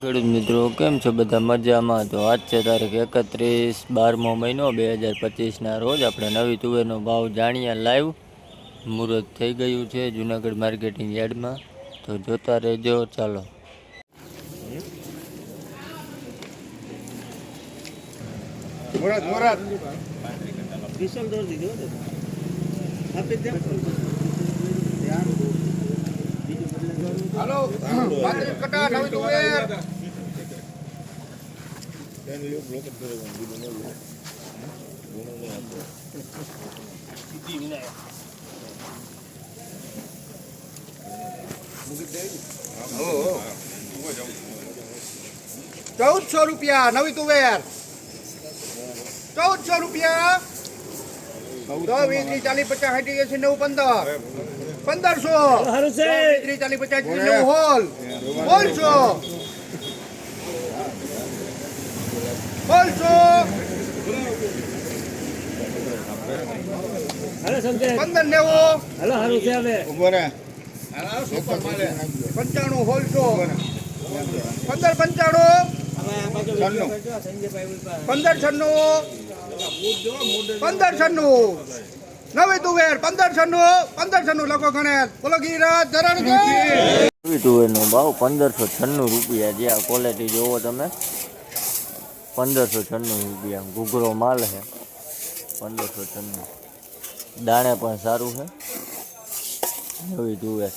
ખેડૂત મિત્રો કેમ છો બધા મજામાં? તો આજ છે તારીખ 31/12મો મહિનો 2025ના રોજ આપણે નવી તુવેરનો ભાવ જાણીએ લાઈવ. મુહૂર્ત થઈ ગયું છે જૂનાગઢ માર્કેટિંગ યાર્ડમાં, તો જોતા રહેજો. ચાલો હાલો કટા નવી તુવેર 1400 રૂપિયા નવી તુવેર, 1400 રૂપિયા. 10, 20, 30, 40, 50, 60, 90, 1500. 10, 20, 30, 40, 50, 90 હોલ. હોલસો 1590. 95 હોલસો 1595. 1596. નવી તુવેર 1596 લખો ગણેશ. બોલો ગિરિરાજ ધરણ કે નવી તુવેરનો ભાવ 1596 રૂપિયા. જે આ ક્વોલિટી જોવો તમે, 1596 રૂપિયા. ઘૂઘરો માલ છે, 1596. દાણે પણ સારું છે. નવી તુવેર